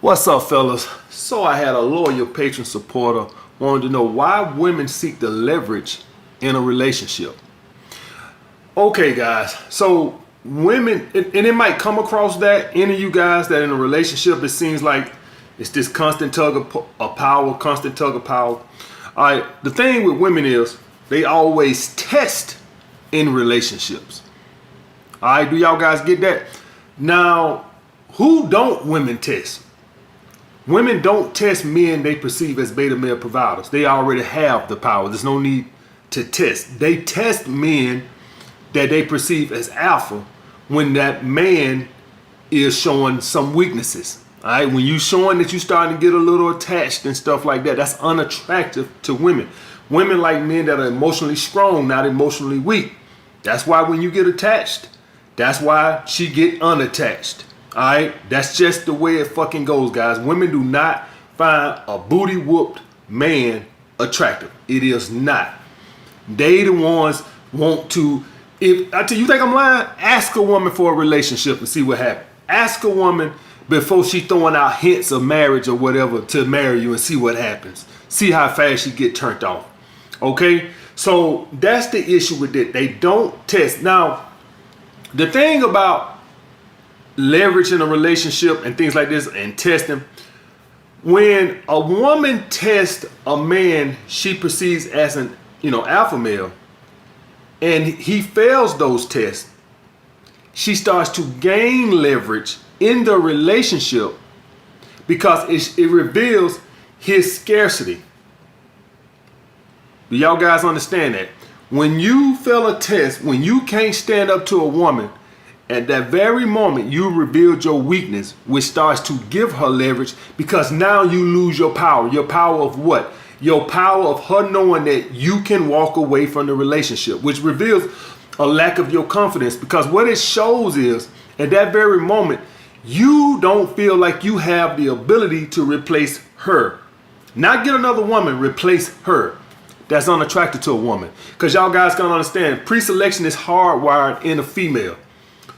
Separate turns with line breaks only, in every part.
What's up, fellas? So I had a loyal patron supporter wanted to know why women seek the leverage in a relationship. Okay, guys. So women, and it might come across that any of you guys that in a relationship, it seems like it's this constant tug of power, constant tug of power. All right. The thing with women is they always test in relationships. All right. Do y'all guys get that? Now, who don't women test? Women don't test men they perceive as beta male providers. They already have the power. There's no need to test. They test men that they perceive as alpha when that man is showing some weaknesses. All right, when you showing that you starting to get a little attached and stuff like that, that's unattractive to women. Women like men that are emotionally strong, not emotionally weak. That's why when you get attached, that's why she get unattached. All right, that's just the way it fucking goes, guys. Women do not find a booty whooped man attractive. It is not. They the ones want to. If I tell you think I'm lying, ask a woman for a relationship and see what happens. Ask a woman before she throwing out hints of marriage or whatever to marry you and see what happens. See how fast she get turned off. Okay, so that's the issue with it. They don't test. Now, the thing about leverage in a relationship and things like this and testing, when a woman tests a man she perceives as an alpha male and he fails those tests, she starts to gain leverage in the relationship because it reveals his scarcity. Do y'all guys understand that? When you fail a test, when you can't stand up to a woman, at that very moment, you revealed your weakness, which starts to give her leverage because now you lose your power. Your power of what? Your power of her knowing that you can walk away from the relationship, which reveals a lack of your confidence because what it shows is at that very moment, you don't feel like you have the ability to replace her. Not get another woman, replace her. That's unattractive to a woman because y'all guys can understand pre-selection is hardwired in a female.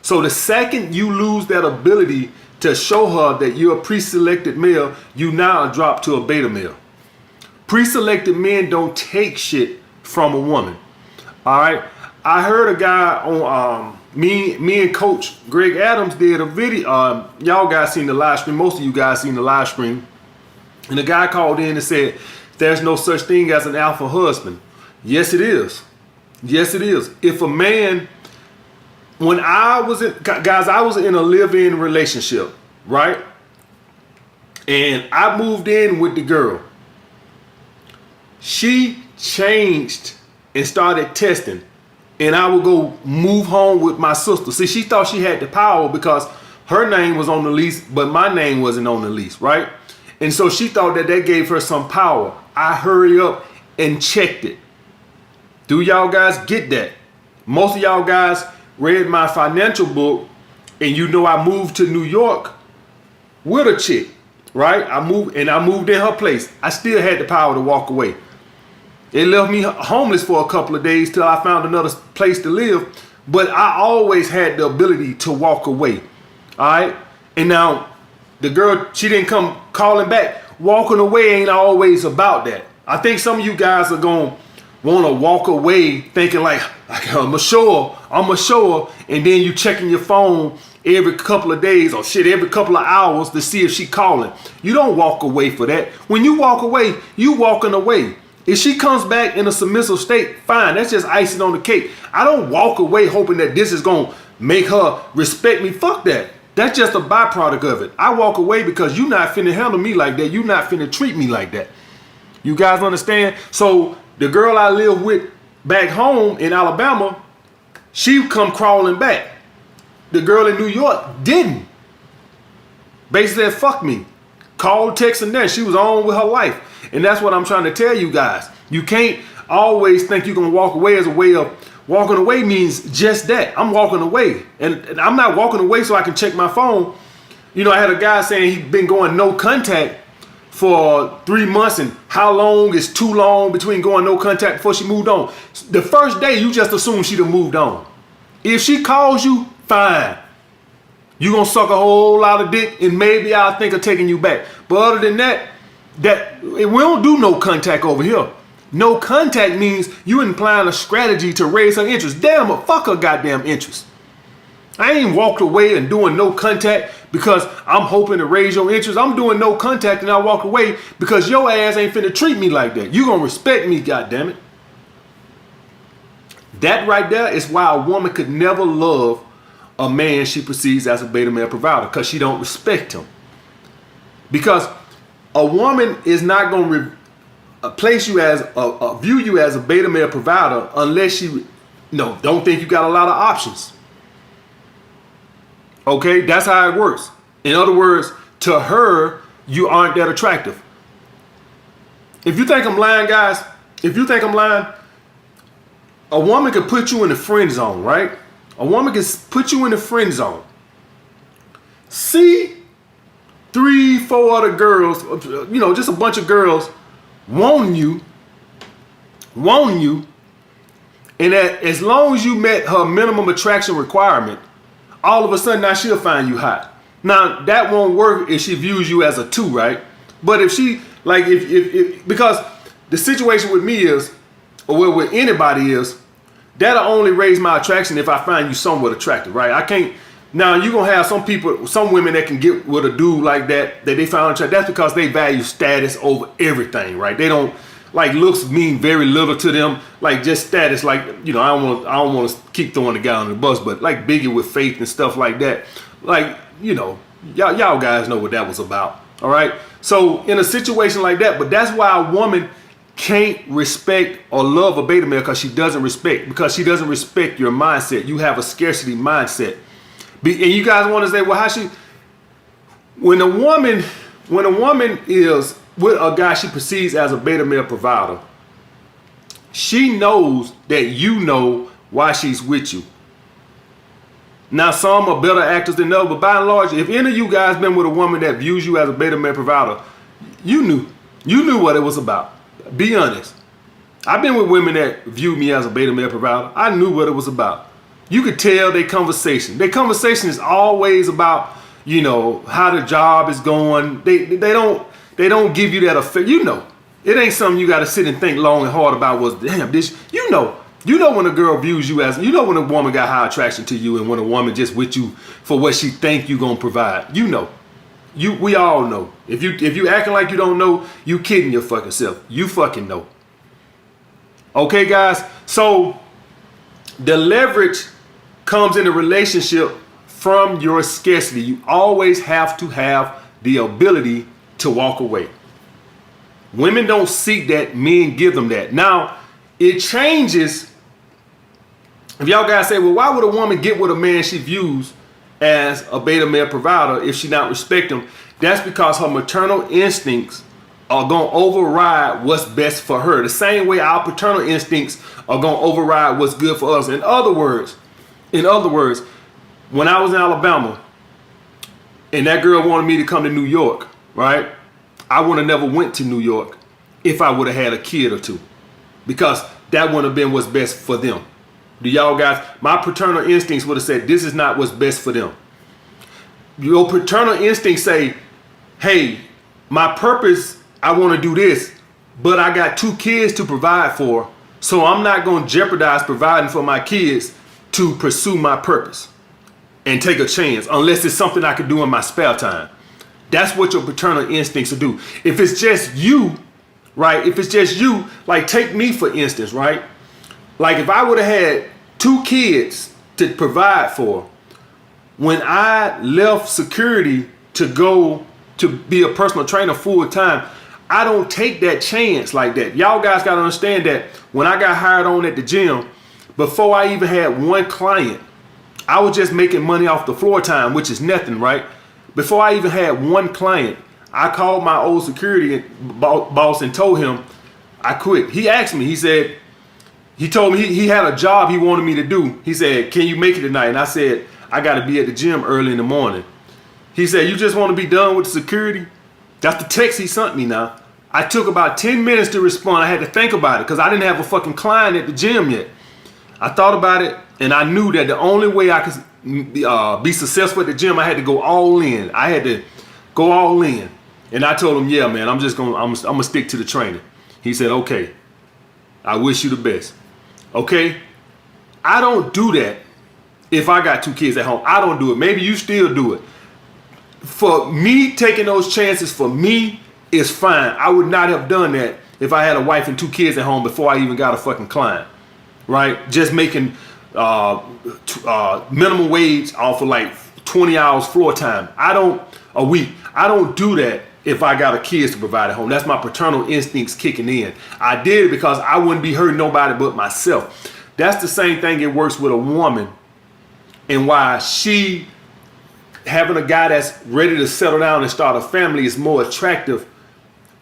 So the second you lose that ability to show her that you're a pre-selected male, you now drop to a beta male. Pre-selected men don't take shit from a woman. All right. I heard a guy on me and Coach Greg Adams did a video. Y'all guys seen the live stream. Most of you guys seen the live stream. And the guy called in and said, "There's no such thing as an alpha husband." Yes, it is. Yes, it is. If a man. When I was in a live-in relationship, right? And I moved in with the girl. She changed and started testing. And I would go move home with my sister. See, she thought she had the power because her name was on the lease, but my name wasn't on the lease, right? And so she thought that gave her some power. I hurry up and checked it. Do y'all guys get that? Most of y'all guys read my financial book and I moved to New York with a chick, right? I moved in her place. I still had the power to walk away. It left me homeless for a couple of days till I found another place to live, but I always had the ability to walk away. All right. And now the girl, she didn't come calling back. Walking away ain't always about that. I think some of you guys are going to want to walk away thinking like I'm a show her, and then you checking your phone every couple of days or shit every couple of hours to see if she calling. You don't walk away for that. When you walk away, you walking away. If she comes back in a submissive state, fine, that's just icing on the cake. I don't walk away hoping that this is gonna make her respect me. Fuck that. That's just a byproduct of it. I walk away because you not finna handle me like that. You not finna treat me like that. You guys understand? So the girl I live with back home in Alabama, she come crawling back. The girl in New York didn't. Basically said, fuck me. Called, text, and that. She was on with her life. And that's what I'm trying to tell you guys. You can't always think you're going to walk away as a way of walking away means just that. I'm walking away. And I'm not walking away so I can check my phone. I had a guy saying he'd been going no contact for 3 months, and how long is too long between going no contact before she moved on? The first day, you just assume she'd have moved on. If she calls you, fine. You gonna suck a whole lot of dick, and maybe I'll think of taking you back. But other than that, we don't do no contact over here. No contact means you implying a strategy to raise her interest. Damn, fuck her goddamn interest. I ain't walked away and doing no contact because I'm hoping to raise your interest. I'm doing no contact and I walk away because your ass ain't finna treat me like that. You gonna respect me, goddammit. That right there is why a woman could never love a man she perceives as a beta male provider, because she don't respect him. Because a woman is not gonna place you as view you as a beta male provider unless she don't think you got a lot of options. Okay, that's how it works. In other words, to her, you aren't that attractive. If you think I'm lying, guys, if you think I'm lying, a woman can put you in the friend zone, right? A woman can put you in the friend zone. See 3-4 other girls, just a bunch of girls wanting you, and that as long as you met her minimum attraction requirement, all of a sudden now she'll find you hot. Now that won't work if she views you as a 2, right? But if she because the situation with me is, or with anybody is, that'll only raise my attraction if I find you somewhat attractive, right? I can't. Now you're gonna have some women that can get with a dude like that they found attractive. That's because they value status over everything, right? They don't looks mean very little to them, just status. I don't want to keep throwing the guy on the bus, but like Biggie with Faith and stuff like that. Y'all guys know what that was about. All right. So in a situation like that, but that's why a woman can't respect or love a beta male, because she doesn't respect your mindset. You have a scarcity mindset. And you guys want to say, well, when a woman is with a guy she perceives as a beta male provider, she knows that you know why she's with you. Now, some are better actors than others, but by and large, if any of you guys been with a woman that views you as a beta male provider, you knew what it was about. Be honest. I've been with women that viewed me as a beta male provider. I knew what it was about. You could tell their conversation. Their conversation is always about, how the job is going. They don't give you that effect. It ain't something you got to sit and think long and hard about. When a girl views you as, when a woman got high attraction to you, and when a woman just with you for what she think you gonna provide. We all know. If you acting like you don't know, you kidding your fucking self. You fucking know. Okay, guys. So the leverage comes in a relationship from your scarcity. You always have to have the ability to walk away. Women don't seek that, men give them that. Now, it changes. If y'all guys say, well, why would a woman get with a man she views as a beta male provider if she not respect him? That's because her maternal instincts are going to override what's best for her. The same way our paternal instincts are going to override what's good for us. In other words, when I was in Alabama and that girl wanted me to come to New York, right? I would have never went to New York if I would have had a kid or two, because that wouldn't have been what's best for them. Do y'all guys, my paternal instincts would have said, this is not what's best for them. Your paternal instincts say, hey, my purpose, I want to do this, but I got 2 kids to provide for, so I'm not going to jeopardize providing for my kids to pursue my purpose and take a chance, unless it's something I could do in my spare time. That's what your paternal instincts will do. If it's just you, right? If it's just you, take me for instance, right? If I would have had 2 kids to provide for, when I left security to go to be a personal trainer full time, I don't take that chance like that. Y'all guys got to understand that when I got hired on at the gym, before I even had 1 client, I was just making money off the floor time, which is nothing, right? Before I even had 1 client, I called my old security boss and told him I quit. He asked me, he told me he had a job he wanted me to do. He said, can you make it tonight? And I said, I got to be at the gym early in the morning. He said, you just want to be done with the security? That's the text he sent me now. I took about 10 minutes to respond. I had to think about it because I didn't have a fucking client at the gym yet. I thought about it, and I knew that the only way I could be successful at the gym, I had to go all in. I had to go all in. And I told him, yeah, man, I'm gonna stick to the training. He said, okay, I wish you the best. Okay, I don't do that if I got 2 kids at home. I don't do it. Maybe you still do it. For me, taking those chances for me is fine. I would not have done that if I had a wife and 2 kids at home before I even got a fucking client, right? Just making minimum wage off of like 20 hours floor time. A week. I don't do that if I got a kids to provide at home. That's my paternal instincts kicking in. I did it because I wouldn't be hurting nobody but myself. That's the same thing it works with a woman, and why she having a guy that's ready to settle down and start a family is more attractive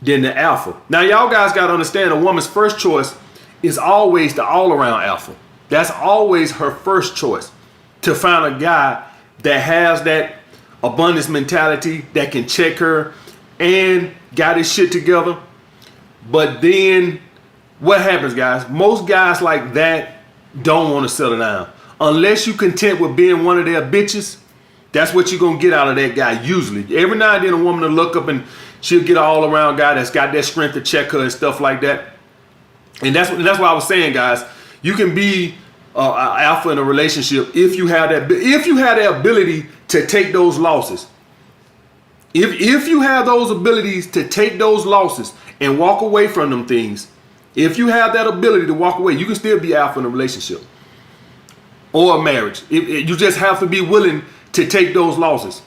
than the alpha. Now, y'all guys got to understand, a woman's first choice is always the all-around alpha. That's always her first choice, to find a guy that has that abundance mentality, that can check her and got his shit together. But then what happens, guys? Most guys like that don't want to settle down. Unless you content with being one of their bitches, that's what you're going to get out of that guy usually. Every now and then a woman will look up and she'll get an all-around guy that's got that strength to check her and stuff like that. And that's why I was saying, guys, you can be an alpha in a relationship if you have that ability to take those losses. If you have those abilities to take those losses and walk away from them things, if you have that ability to walk away, you can still be alpha in a relationship or a marriage. You just have to be willing to take those losses.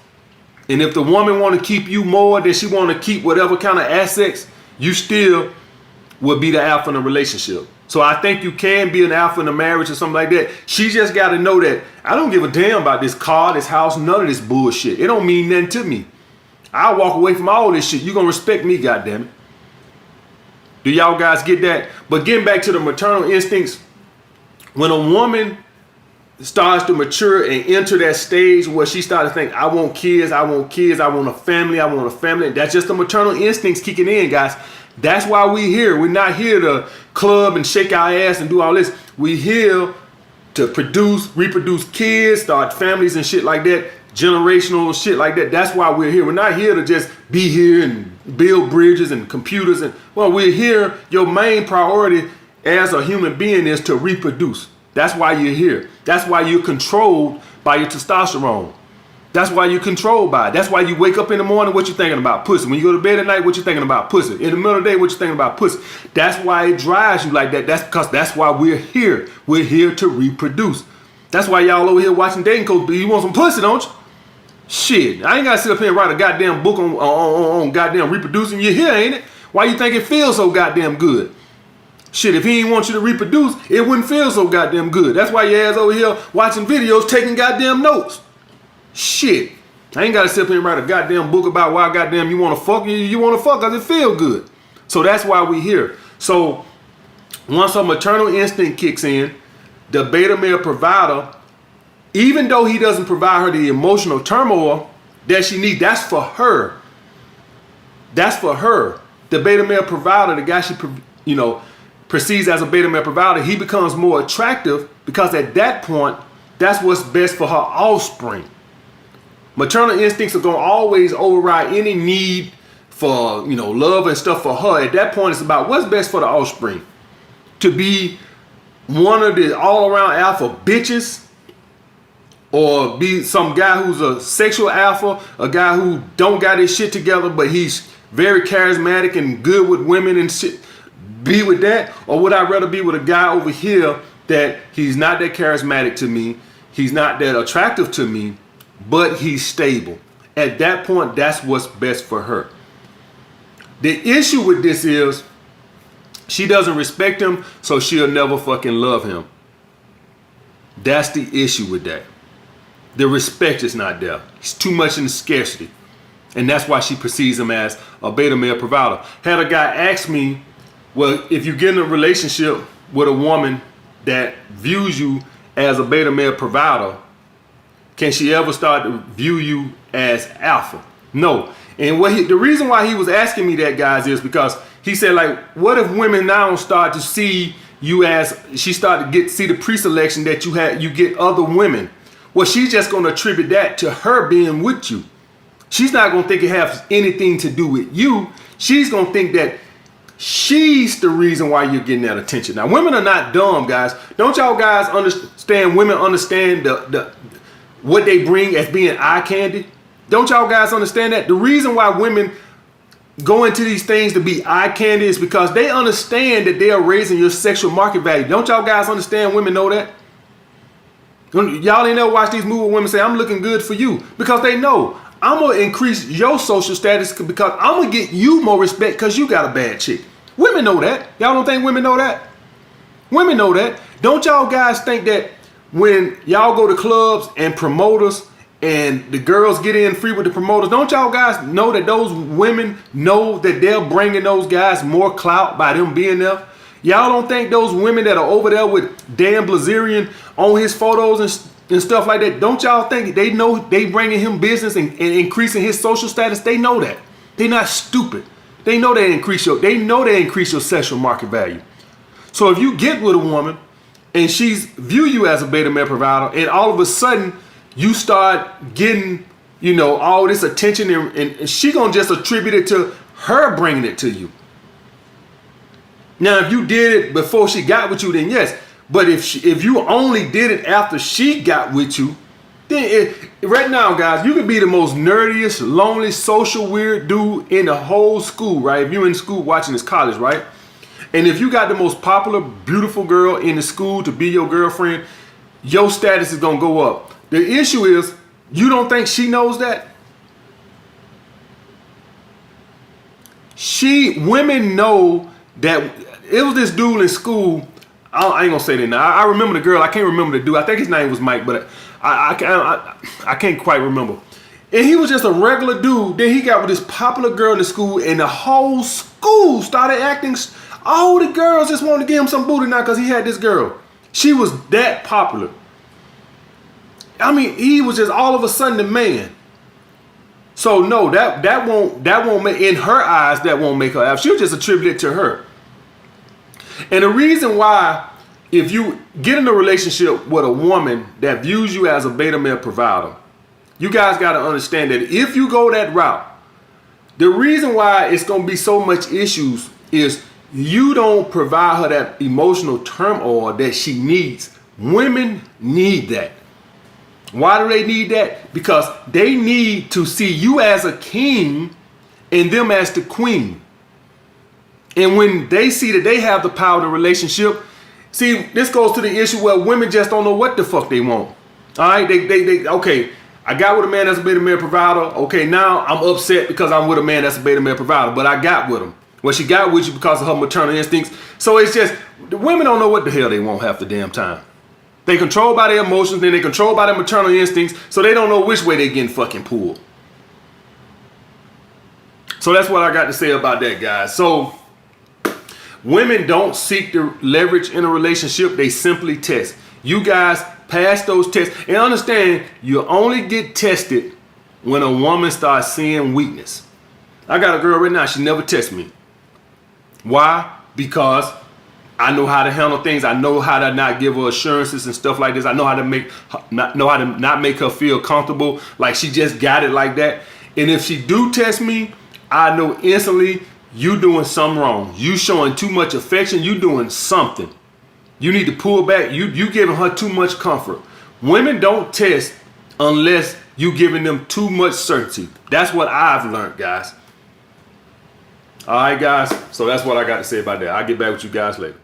And if the woman want to keep you more than she want to keep whatever kind of assets, you still will be the alpha in a relationship. So I think you can be an alpha in a marriage or something like that. She just got to know that I don't give a damn about this car, this house, none of this bullshit. It don't mean nothing to me. I'll walk away from all this shit. You gonna respect me, goddammit. Do y'all guys get that? But getting back to the maternal instincts, when a woman starts to mature and enter that stage where she starts to think, I want kids, I want kids, I want a family, I want a family. That's just the maternal instincts kicking in, guys. That's why we here. We're not here to club and shake our ass and do all this. We here to reproduce kids, start families and shit like that, generational shit like that. That's why we're here. We're not here to just be here and build bridges and computers. Well, we're here. Your main priority as a human being is to reproduce. That's why you're here. That's why you're controlled by your testosterone. That's why you're controlled by it. That's why you wake up in the morning, what you thinking about? Pussy. When you go to bed at night, what you thinking about? Pussy. In the middle of the day, what you thinking about? Pussy. That's why it drives you like that. That's because that's why we're here. We're here to reproduce. That's why y'all over here watching dating coach. You want some pussy, don't you? Shit. I ain't got to sit up here and write a goddamn book on goddamn reproducing. You're here, ain't it? Why you think it feels so goddamn good? Shit, if he ain't want you to reproduce, it wouldn't feel so goddamn good. That's why your ass over here watching videos, taking goddamn notes. Shit. I ain't got to sit up here and write a goddamn book about why goddamn you want to fuck. You want to fuck because it feel good. So that's why we here. So once a maternal instinct kicks in, the beta male provider, even though he doesn't provide her the emotional turmoil that she needs, that's for her. That's for her. The beta male provider, the guy she, perceives as a beta male provider, he becomes more attractive because at that point, that's what's best for her offspring. Maternal instincts are going to always override any need for, love and stuff for her. At that point, it's about what's best for the offspring. To be one of the all-around alpha bitches, or be some guy who's a sexual alpha, a guy who don't got his shit together, but he's very charismatic and good with women and shit. Be with that? Or would I rather be with a guy over here that he's not that charismatic to me, he's not that attractive to me, but he's stable? At that point, that's what's best for her. The issue with this is she doesn't respect him, so she'll never fucking love him. That's the issue with that. The respect is not there. He's too much in the scarcity. And that's why she perceives him as a beta male provider. Had a guy ask me, well, if you get in a relationship with a woman that views you as a beta male provider, can she ever start to view you as alpha? No. And the reason why he was asking me that, guys, is because he said, like, what if women now start to see you as, she started to see the pre-selection that you get other women? Well, she's just going to attribute that to her being with you. She's not going to think it has anything to do with you. She's going to think that she's the reason why you're getting that attention. Now, women are not dumb, guys. Don't y'all guys understand? Women understand what they bring as being eye candy. Don't y'all guys understand that? The reason why women go into these things to be eye candy is because they understand that they are raising your sexual market value. Don't y'all guys understand? Women know that. Y'all ain't never watched these movies where women say, I'm looking good for you, because they know I'm going to increase your social status because I'm going to get you more respect because you got a bad chick. Women know that. Y'all don't think women know that? Women know that. Don't y'all guys think that when y'all go to clubs and promoters and the girls get in free with the promoters, don't y'all guys know that those women know that they're bringing those guys more clout by them being there? Y'all don't think those women that are over there with Dan Blazerian on his photos and stuff like that, don't y'all think they know they bringing him business and increasing his social status? They know that. They're not stupid. They know they increase your sexual market value. So if you get with a woman and she's view you as a beta male provider, and all of a sudden you start getting, all this attention, and she gonna just attribute it to her bringing it to you. Now, if you did it before she got with you, then yes. But if you only did it after she got with you, then right now, guys, you could be the most nerdiest, lonely, social weird dude in the whole school, right? If you're in school watching this college, right? And if you got the most popular, beautiful girl in the school to be your girlfriend, your status is gonna go up. The issue is, you don't think she knows that? Women know that. It was this dude in school. I ain't gonna say that now. I remember the girl. I can't remember the dude. I think his name was Mike, but I can't quite remember. And he was just a regular dude. Then he got with this popular girl in the school, and the whole school started acting. All the girls just wanted to give him some booty now because he had this girl. She was that popular. I mean, he was just all of a sudden the man. So no, that won't make, in her eyes, that won't make her happy. She'll just attribute it to her. And the reason why, if you get in a relationship with a woman that views you as a beta male provider, you guys got to understand that if you go that route, the reason why it's going to be so much issues is you don't provide her that emotional turmoil that she needs. Women need that. Why do they need that? Because they need to see you as a king and them as the queen. And when they see that they have the power of the relationship, see, this goes to the issue where women just don't know what the fuck they want. All right, they okay, I got with a man that's a beta male provider. Okay, now I'm upset because I'm with a man that's a beta male provider, but I got with him. Well, she got with you because of her maternal instincts. So it's just, the women don't know what the hell they want half the damn time. They controlled by their emotions, then they controlled by their maternal instincts, so they don't know which way they're getting fucking pulled. So that's what I got to say about that, guys. So women don't seek to leverage in a relationship. They simply test. You guys pass those tests and understand you only get tested when a woman starts seeing weakness. I got a girl right now. She never tests me. Why? Because I know how to handle things. I know how to not give her assurances and stuff like this. I know how to not make her feel comfortable, like she just got it like that. And if she do test me, I know instantly you doing something wrong. You showing too much affection. You doing something. You need to pull back. You giving her too much comfort. Women don't test unless you giving them too much certainty. That's what I've learned, guys. All right, guys. So that's what I got to say about that. I'll get back with you guys later.